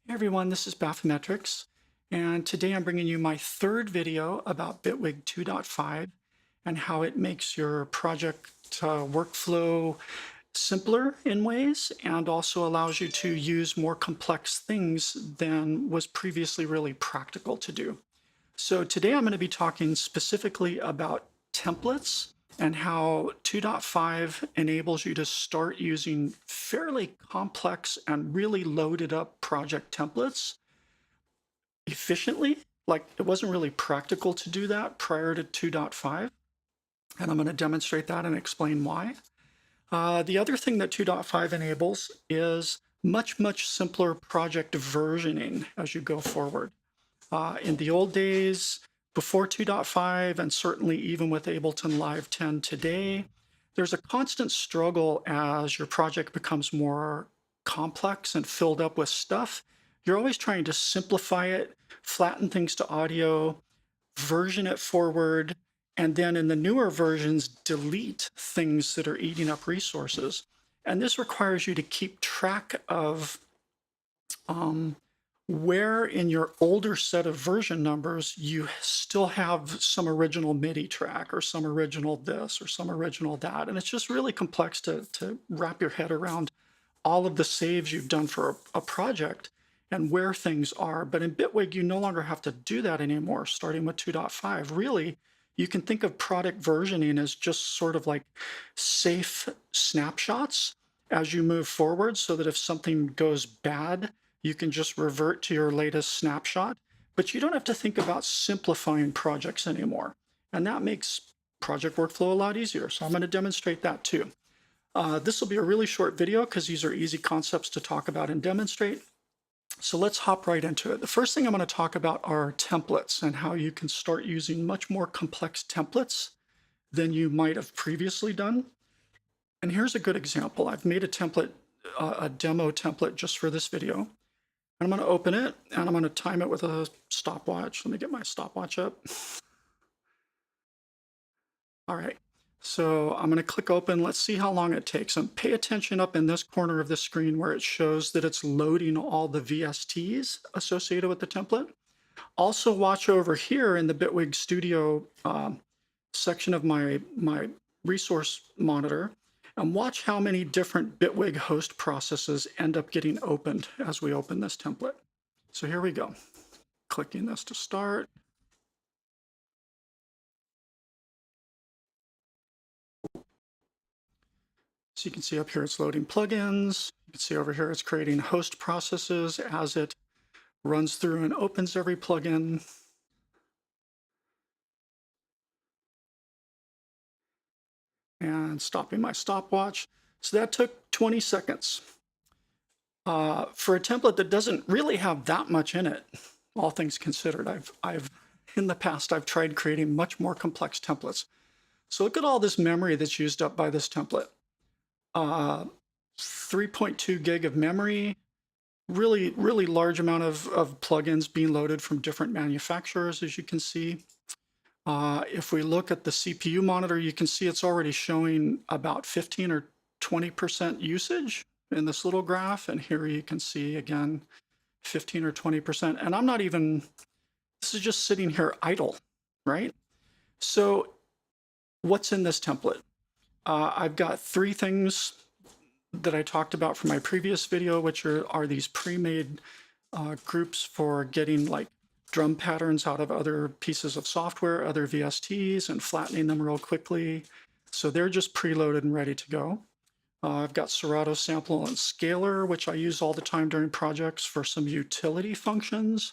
Hey everyone, this is Bathymetrics, and today I'm bringing you my third video about Bitwig 2.5 and how it makes your project workflow simpler in ways and also allows you to use more complex things than was previously really practical to do. So today I'm going to be talking specifically about templates and how 2.5 enables you to start using fairly complex and really loaded up project templates efficiently. Like it wasn't really practical to do that prior to 2.5. And I'm going to demonstrate that and explain why. The other thing that 2.5 enables is much simpler project versioning as you go forward. In the old days, before 2.5, and certainly even with Ableton Live 10 today, there's a constant struggle as your project becomes more complex and filled up with stuff. You're always trying to simplify it, flatten things to audio, version it forward, and then in the newer versions, delete things that are eating up resources. And this requires you to keep track of where in your older set of version numbers you still have some original MIDI track or some original this or some original that. And it's just really complex to wrap your head around all of the saves you've done for a project and where things are. But in Bitwig, you no longer have to do that anymore, starting with 2.5. Really, you can think of product versioning as just sort of like safe snapshots as you move forward so that if something goes bad, you can just revert to your latest snapshot. But you don't have to think about simplifying projects anymore. And that makes project workflow a lot easier. So I'm going to demonstrate that too. This will be a really short video because these are easy concepts to talk about and demonstrate. So let's hop right into it. The first thing I'm going to talk about are templates and how you can start using much more complex templates than you might have previously done. And here's a good example. I've made a template, a demo template just for this video. And I'm going to open it and I'm going to time it with a stopwatch. Let me get my stopwatch up. All right. So I'm going to click open. Let's see how long it takes. And pay attention up in this corner of the screen where it shows that it's loading all the VSTs associated with the template. Also watch over here in the Bitwig Studio section of my resource monitor and watch how many different Bitwig host processes end up getting opened as we open this template. So here we go. Clicking this to start. So you can see up here it's loading plugins. You can see over here it's creating host processes as it runs through and opens every plugin. And stopping my stopwatch. So that took 20 seconds. For a template that doesn't really have that much in it, all things considered, I've in the past, I've tried creating much more complex templates. So look at all this memory that's used up by this template. 3.2 gig of memory, really large amount of plugins being loaded from different manufacturers, as you can see. If we look at the CPU monitor, you can see it's already showing about 15 or 20% usage in this little graph. And here you can see again, 15 or 20%. And I'm not even, this is just sitting here idle, right? So what's in this template? I've got three things that I talked about from my previous video, which are these pre-made groups for getting like drum patterns out of other pieces of software, other VSTs, and flattening them real quickly. So they're just preloaded and ready to go. I've got Serato Sample and Scaler, which I use all the time during projects for some utility functions.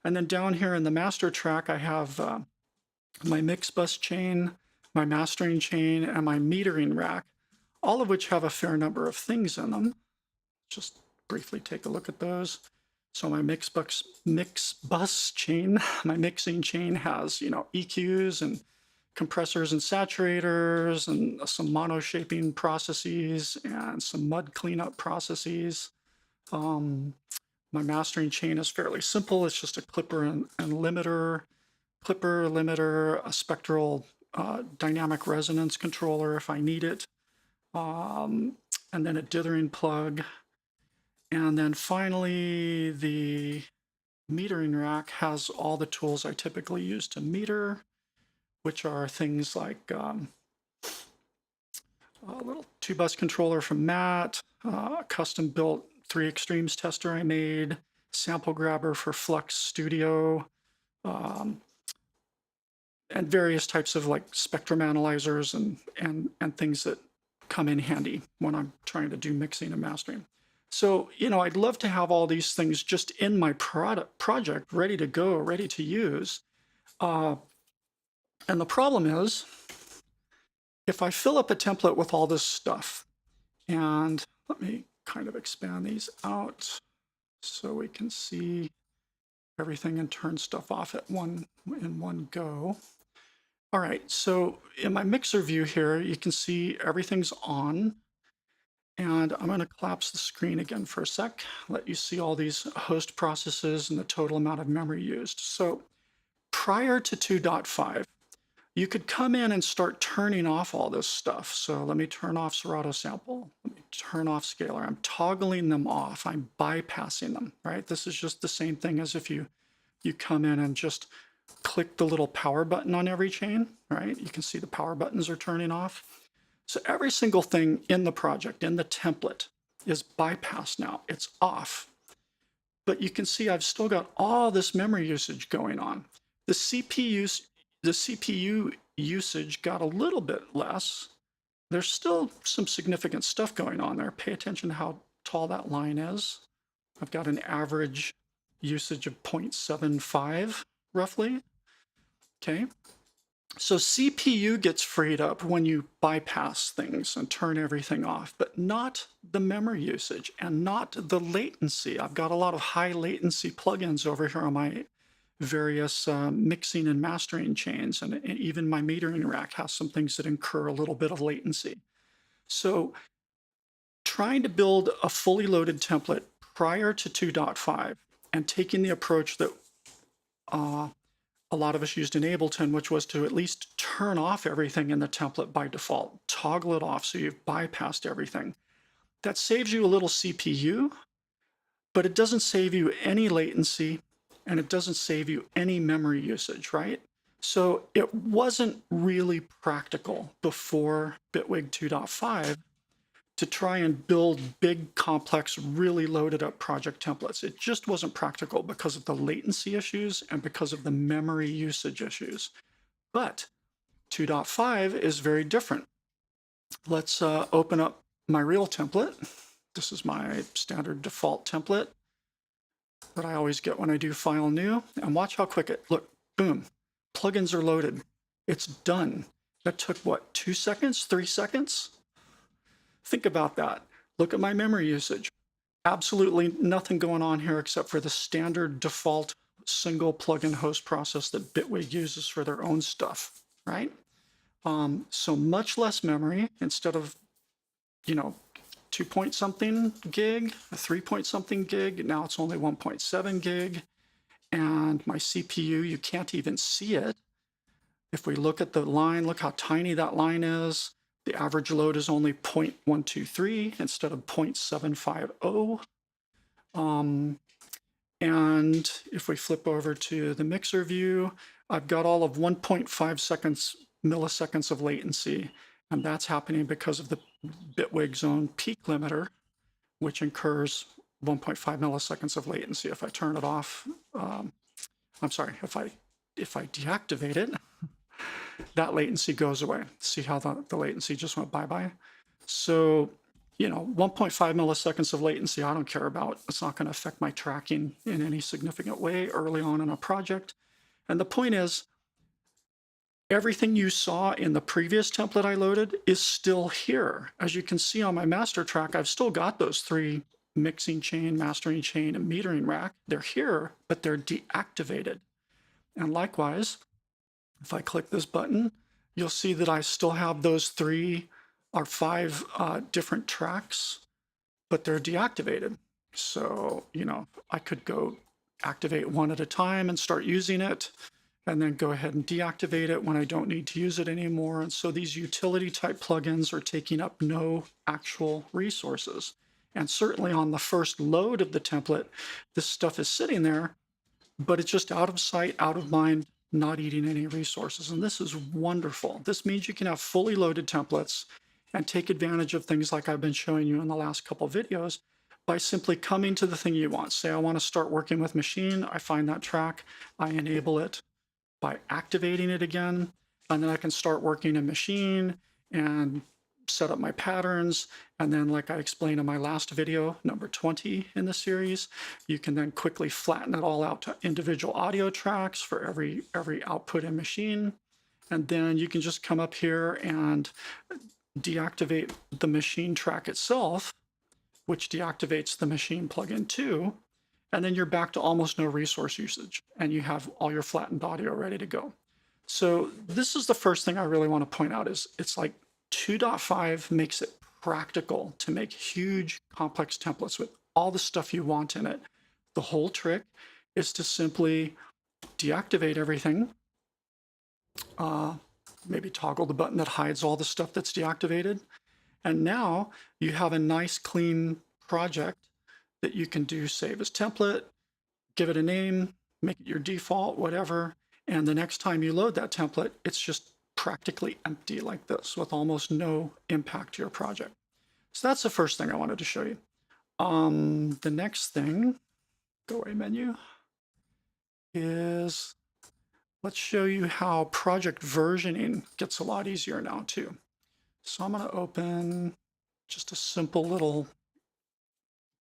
And then down here in the master track, I have my mix bus chain, my mastering chain, and my metering rack, all of which have a fair number of things in them. Just briefly take a look at those. So my mix bus chain, my mixing chain has, EQs and compressors and saturators and some mono shaping processes and some mud cleanup processes. My mastering chain is fairly simple. It's just a clipper and limiter, a spectral dynamic resonance controller if I need it, and then a dithering plug. And then finally, the metering rack has all the tools I typically use to meter, which are things like a little 2-bus controller from Matt, a custom built 3 extremes tester I made, sample grabber for Flux Studio, um, and various types of like spectrum analyzers and things that come in handy when I'm trying to do mixing and mastering. So, I'd love to have all these things just in my project, ready to go, ready to use. Uh, and the problem is, if I fill up a template with all this stuff, and let me kind of expand these out so we can see everything and turn stuff off in one go. All right, so in my mixer view here, you can see everything's on. And I'm going to collapse the screen again for a sec, let you see all these host processes and the total amount of memory used. So prior to 2.5, you could come in and start turning off all this stuff. So let me turn off Serato sample. Let me turn off scalar. I'm toggling them off. I'm bypassing them, right? This is just the same thing as if you come in and just click the little power button on every chain, right? You can see the power buttons are turning off. So every single thing in the project, in the template, is bypassed now. It's off. But you can see I've still got all this memory usage going on. The CPU usage got a little bit less. There's still some significant stuff going on there. Pay attention to how tall that line is. I've got an average usage of 0.75 roughly. Okay. So CPU gets freed up when you bypass things and turn everything off, but not the memory usage and not the latency. I've got a lot of high latency plugins over here on my various mixing and mastering chains, and even my metering rack has some things that incur a little bit of latency. So trying to build a fully loaded template prior to 2.5 and taking the approach that a lot of us used in Ableton, which was to at least turn off everything in the template by default, toggle it off so you've bypassed everything. That saves you a little CPU, but it doesn't save you any latency and it doesn't save you any memory usage, right? So it wasn't really practical before Bitwig 2.5 to try and build big, complex, really loaded up project templates. It just wasn't practical because of the latency issues and because of the memory usage issues. But 2.5 is very different. Let's open up my real template. This is my standard default template that I always get when I do file new. And watch how quick look, boom, plugins are loaded. It's done. That took what, 2 seconds, 3 seconds? Think about that. Look at my memory usage. Absolutely nothing going on here except for the standard default single plugin host process that Bitwig uses for their own stuff, right? So much less memory instead of, 2 point something gig, 3 point something gig. Now it's only 1.7 gig. And my CPU, you can't even see it. If we look at the line, look how tiny that line is. The average load is only 0.123 instead of 0.750. And if we flip over to the mixer view, I've got all of 1.5 milliseconds of latency. And that's happening because of the Bitwig zone peak limiter, which incurs 1.5 milliseconds of latency. If I turn it off, I'm sorry, if I deactivate it, that latency goes away. See how the latency just went bye-bye? So, 1.5 milliseconds of latency, I don't care about. It's not going to affect my tracking in any significant way early on in a project. And the point is, everything you saw in the previous template I loaded is still here. As you can see on my master track, I've still got those 3 mixing chain, mastering chain, and metering rack. They're here, but they're deactivated. And likewise, if I click this button, you'll see that I still have those 3 or 5 different tracks, but they're deactivated. So, I could go activate one at a time and start using it, and then go ahead and deactivate it when I don't need to use it anymore. And so these utility type plugins are taking up no actual resources. And certainly on the first load of the template, this stuff is sitting there, but it's just out of sight, out of mind, not eating any resources. And this is wonderful. This means you can have fully loaded templates and take advantage of things like I've been showing you in the last couple of videos by simply coming to the thing you want. Say I want to start working with machine, I find that track, I enable it by activating it again, and then I can start working in machine and set up my patterns. And then, like I explained in my last video, number 20 in the series, you can then quickly flatten it all out to individual audio tracks for every output in machine. And then you can just come up here and deactivate the machine track itself, which deactivates the machine plugin too. And then you're back to almost no resource usage, and you have all your flattened audio ready to go. So this is the first thing I really want to point out is it's like 2.5 makes it practical to make huge complex templates with all the stuff you want in it. The whole trick is to simply deactivate everything, maybe toggle the button that hides all the stuff that's deactivated. And now you have a nice clean project that you can do save as template, give it a name, make it your default, whatever. And the next time you load that template, it's just practically empty like this with almost no impact to your project. So that's the first thing I wanted to show you. The next thing, go away menu, is let's show you how project versioning gets a lot easier now too. So I'm going to open just a simple little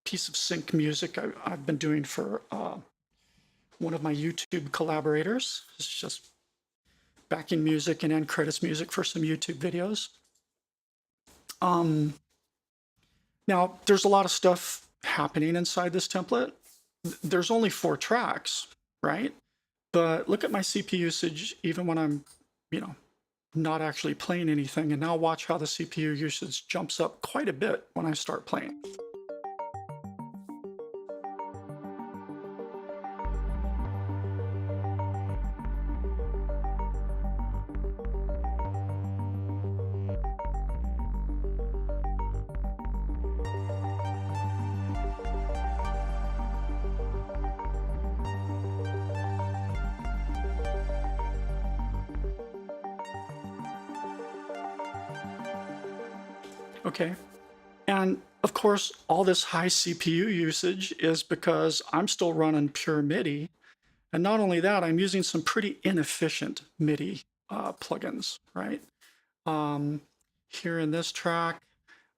piece of sync music I've been doing for one of my YouTube collaborators. It's just backing music and end credits music for some YouTube videos. Now, there's a lot of stuff happening inside this template. There's only 4 tracks, right? But look at my CPU usage even when I'm, not actually playing anything. And now watch how the CPU usage jumps up quite a bit when I start playing. Okay, and of course, all this high CPU usage is because I'm still running pure MIDI. And not only that, I'm using some pretty inefficient MIDI plugins, right? Here in this track,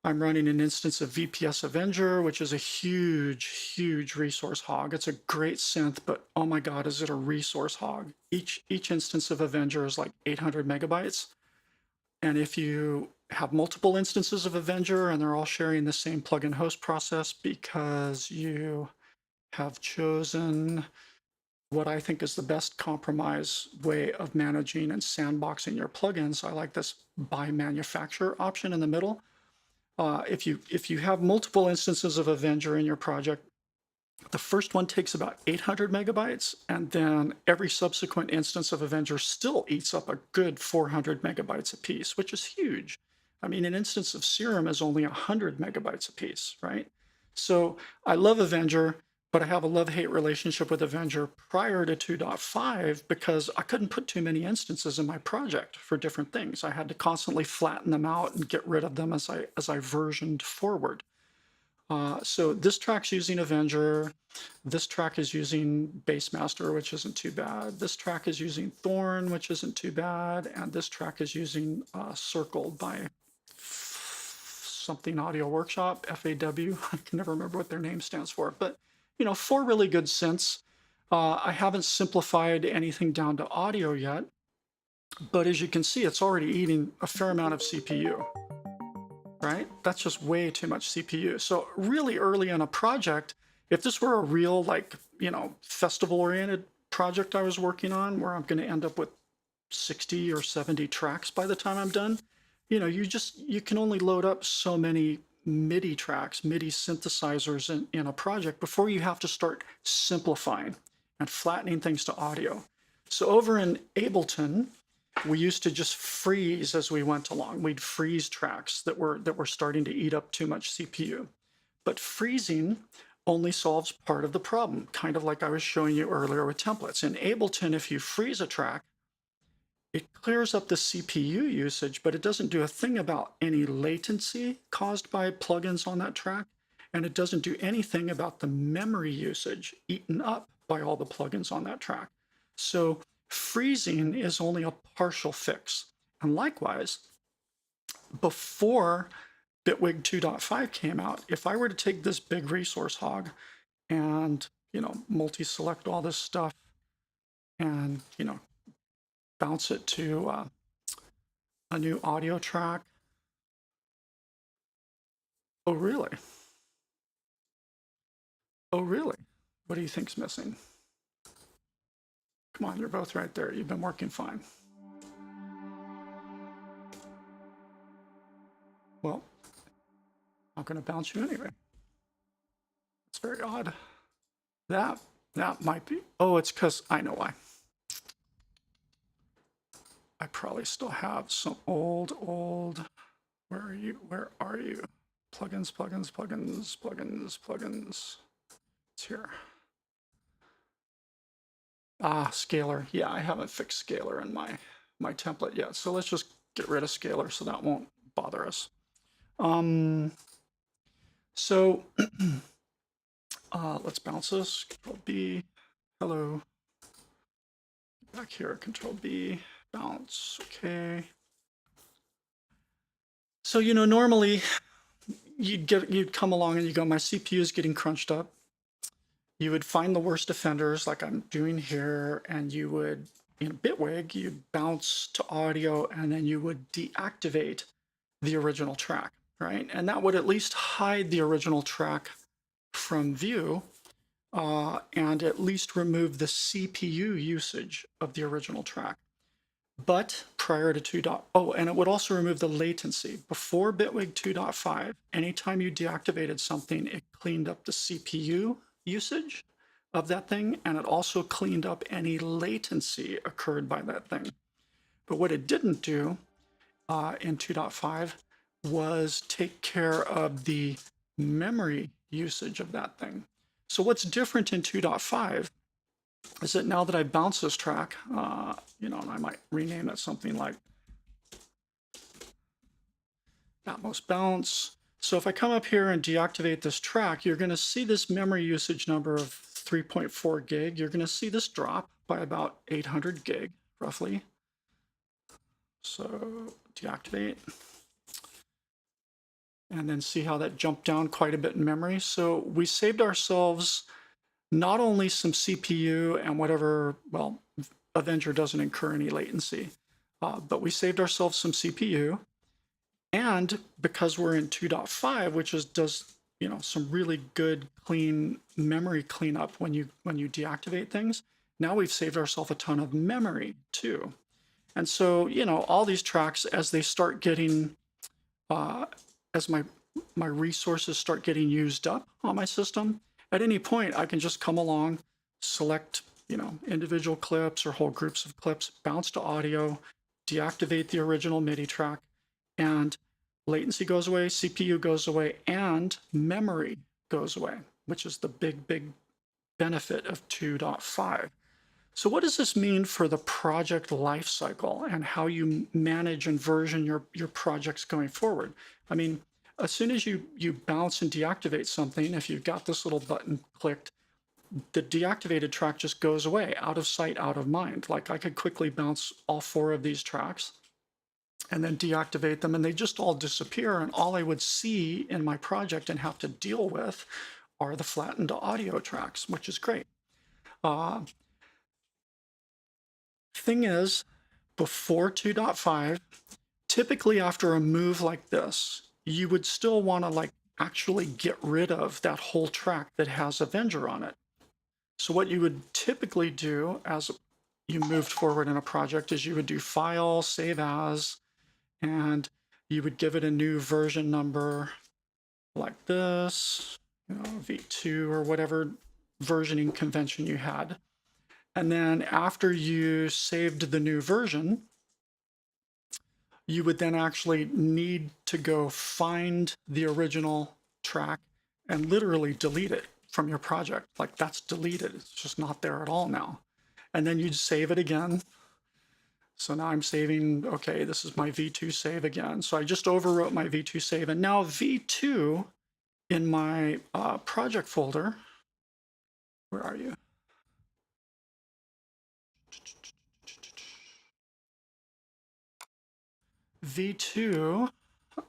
I'm running an instance of VPS Avenger, which is a huge, huge resource hog. It's a great synth, but oh my God, is it a resource hog? Each instance of Avenger is like 800 megabytes. And if you have multiple instances of Avenger and they're all sharing the same plugin host process because you have chosen what I think is the best compromise way of managing and sandboxing your plugins, I like this by manufacturer option in the middle. If you have multiple instances of Avenger in your project, the first one takes about 800 megabytes, and then every subsequent instance of Avenger still eats up a good 400 megabytes a piece, which is huge. I mean, an instance of Serum is only 100 megabytes a piece, right? So I love Avenger, but I have a love-hate relationship with Avenger prior to 2.5 because I couldn't put too many instances in my project for different things. I had to constantly flatten them out and get rid of them as I versioned forward. So this track's using Avenger. This track is using Bassmaster, which isn't too bad. This track is using Thorn, which isn't too bad. And this track is using Circled by something Audio Workshop, FAW. I can never remember what their name stands for. But, 4 really good synths. I haven't simplified anything down to audio yet. But as you can see, it's already eating a fair amount of CPU. Right? That's just way too much CPU. So really early in a project, if this were a real festival-oriented project I was working on where I'm going to end up with 60 or 70 tracks by the time I'm done, you can only load up so many MIDI tracks, MIDI synthesizers in a project before you have to start simplifying and flattening things to audio. So over in Ableton, we used to just freeze as we went along. We'd freeze tracks that were starting to eat up too much CPU. But freezing only solves part of the problem, kind of like I was showing you earlier with templates. In Ableton, if you freeze a track, it clears up the CPU usage, but it doesn't do a thing about any latency caused by plugins on that track. And it doesn't do anything about the memory usage eaten up by all the plugins on that track. So freezing is only a partial fix. And likewise, before Bitwig 2.5 came out, if I were to take this big resource hog and, multi-select all this stuff and, bounce it to a new audio track. Oh, really? Oh, really? What do you think's missing? Come on, you're both right there. You've been working fine. Well, I'm going to bounce you anyway. It's very odd. That might be. Oh, it's because I know why. I probably still have some old. Where are you? Where are you? Plugins. It's here. Ah, scalar. Yeah, I haven't fixed scalar in my template yet. So let's just get rid of scalar so that won't bother us. So let's bounce this. Control B. Hello. Back here. Control B. Bounce. Okay. So normally you'd come along and you go, my CPU is getting crunched up. You would find the worst offenders like I'm doing here, and you would, in Bitwig, you'd bounce to audio, and then you would deactivate the original track, right? And that would at least hide the original track from view, and at least remove the CPU usage of the original track. But prior to 2.0, and it would also remove the latency. Before Bitwig 2.5, anytime you deactivated something, it cleaned up the CPU usage of that thing, and it also cleaned up any latency occurred by that thing. But what it didn't do in 2.5 was take care of the memory usage of that thing. So what's different in 2.5 is that now that I bounce this track, and I might rename it something like Atmos Bounce. So if I come up here and deactivate this track, you're going to see this memory usage number of 3.4 gig. You're going to see this drop by about 800 gig, roughly. So deactivate. And then see how that jumped down quite a bit in memory. So we saved ourselves not only some CPU and whatever, well, Avenger doesn't incur any latency, but we saved ourselves some CPU. And because we're in 2.5, which does some really good clean memory cleanup when you deactivate things, now we've saved ourselves a ton of memory too. And so all these tracks, as they start getting as my resources start getting used up on my system, at any point I can just come along, select individual clips or whole groups of clips, bounce to audio, deactivate the original MIDI track, and latency goes away, CPU goes away, and memory goes away, which is the big benefit of 2.5. So what does this mean for the project lifecycle and how you manage and version your projects going forward? I mean, as soon as you bounce and deactivate something, if you've got this little button clicked, the deactivated track just goes away, out of sight, out of mind. Like I could quickly bounce all 4 of these tracks and then deactivate them, and they just all disappear. And all I would see in my project and have to deal with are the flattened audio tracks, which is great. Thing is, before 2.5, typically after a move like this, you would still want to actually get rid of that whole track that has Avenger on it. So what you would typically do as you moved forward in a project is you would do File, Save As, and you would give it a new version number like this, V2 or whatever versioning convention you had. And then after you saved the new version, you would then actually need to go find the original track and literally delete it from your project. Like that's deleted. It's just not there at all now. And then you'd save it again. So now I'm saving, okay, this is my V2 save again. So I just overwrote my V2 save, and now V2 in my project folder, where are you? V2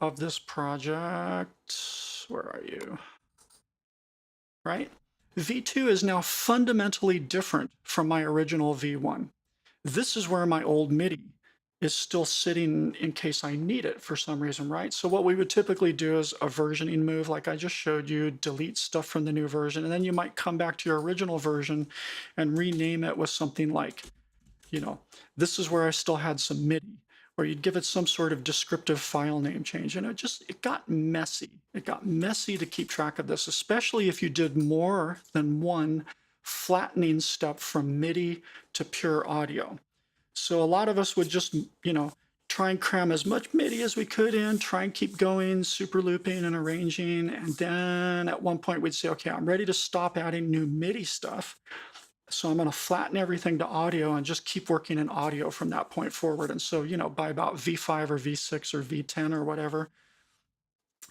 of this project, where are you? Right? V2 is now fundamentally different from my original V1. This is where my old MIDI is still sitting in case I need it for some reason, right? So what we would typically do is a versioning move like I just showed you, delete stuff from the new version, and then you might come back to your original version and rename it with something like, you know, this is where I still had some MIDI, or you'd give it some sort of descriptive file name change. And it got messy. It got messy to keep track of this, especially if you did more than one flattening step from MIDI to pure audio. So a lot of us would just, try and cram as much MIDI as we could in, try and keep going, super looping and arranging. And then at one point we'd say, okay, I'm ready to stop adding new MIDI stuff. So I'm going to flatten everything to audio and just keep working in audio from that point forward. And so, by about V5 or V6 or V10 or whatever,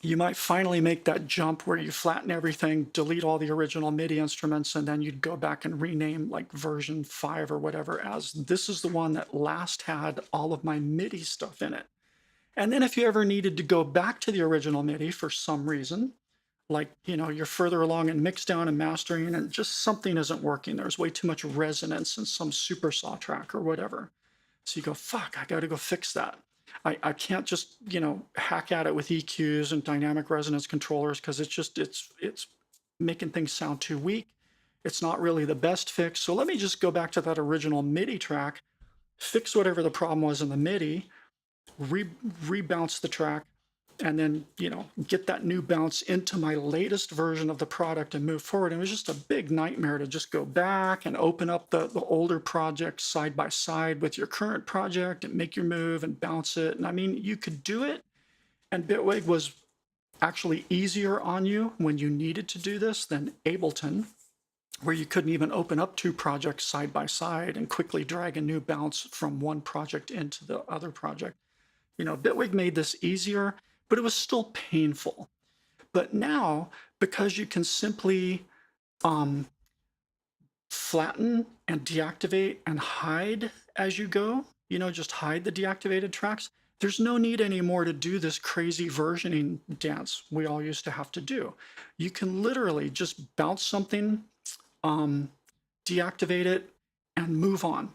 you might finally make that jump where you flatten everything, delete all the original MIDI instruments, and then you'd go back and rename like version 5 or whatever as this is the one that last had all of my MIDI stuff in it. And then if you ever needed to go back to the original MIDI for some reason, like, you're further along in mixdown and mastering and just something isn't working. There's way too much resonance in some super saw track or whatever. So you go, fuck, I got to go fix that. I can't just, hack at it with EQs and dynamic resonance controllers because it's making things sound too weak. It's not really the best fix. So let me just go back to that original MIDI track, fix whatever the problem was in the MIDI, rebounce the track, and then, get that new bounce into my latest version of the product and move forward. And it was just a big nightmare to just go back and open up the older project side by side with your current project and make your move and bounce it. And I mean, you could do it. And Bitwig was actually easier on you when you needed to do this than Ableton, where you couldn't even open up two projects side by side and quickly drag a new bounce from one project into the other project. Bitwig made this easier, but it was still painful. But now, because you can simply flatten and deactivate and hide as you go, just hide the deactivated tracks, there's no need anymore to do this crazy versioning dance we all used to have to do. You can literally just bounce something, deactivate it, and move on.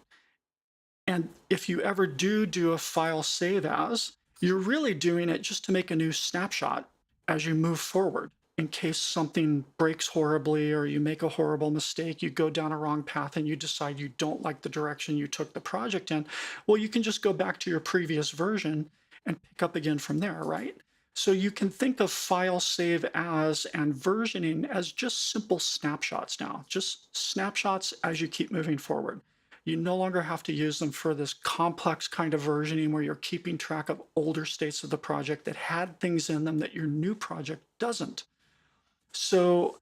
And if you ever do a file save as, you're really doing it just to make a new snapshot as you move forward. In case something breaks horribly or you make a horrible mistake, you go down a wrong path and you decide you don't like the direction you took the project in, well, you can just go back to your previous version and pick up again from there, right? So you can think of file save as and versioning as just simple snapshots now, just snapshots as you keep moving forward. You no longer have to use them for this complex kind of versioning where you're keeping track of older states of the project that had things in them that your new project doesn't. So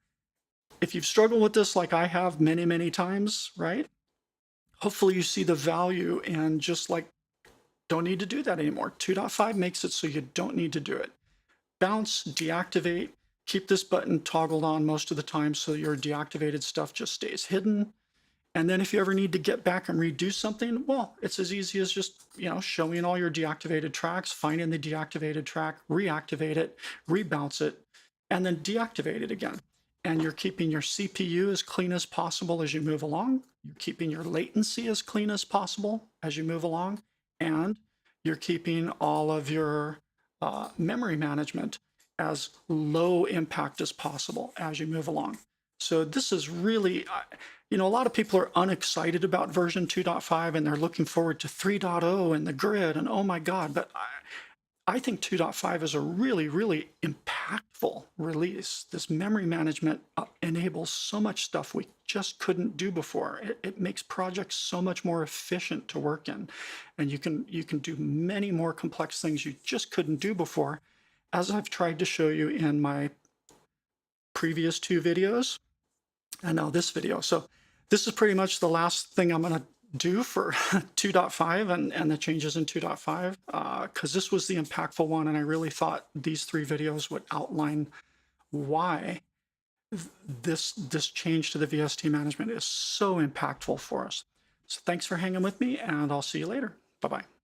if you've struggled with this like I have many, many times, right? Hopefully you see the value and just like, don't need to do that anymore. 2.5 makes it so you don't need to do it. Bounce, deactivate, keep this button toggled on most of the time so your deactivated stuff just stays hidden. And then if you ever need to get back and redo something, well, it's as easy as just, showing all your deactivated tracks, finding the deactivated track, reactivate it, rebounce it, and then deactivate it again. And you're keeping your CPU as clean as possible as you move along. You're keeping your latency as clean as possible as you move along. And you're keeping all of your memory management as low impact as possible as you move along. So this is really, a lot of people are unexcited about version 2.5 and they're looking forward to 3.0 and the grid and oh my God, but I think 2.5 is a really, really impactful release. This memory management enables so much stuff we just couldn't do before. It makes projects so much more efficient to work in. And you can do many more complex things you just couldn't do before, as I've tried to show you in my previous two videos and now this video. So this is pretty much the last thing I'm going to do for 2.5 and the changes in 2.5 because this was the impactful one, and I really thought these three videos would outline why this change to the VST management is so impactful for us. So thanks for hanging with me, and I'll see you later. Bye-bye.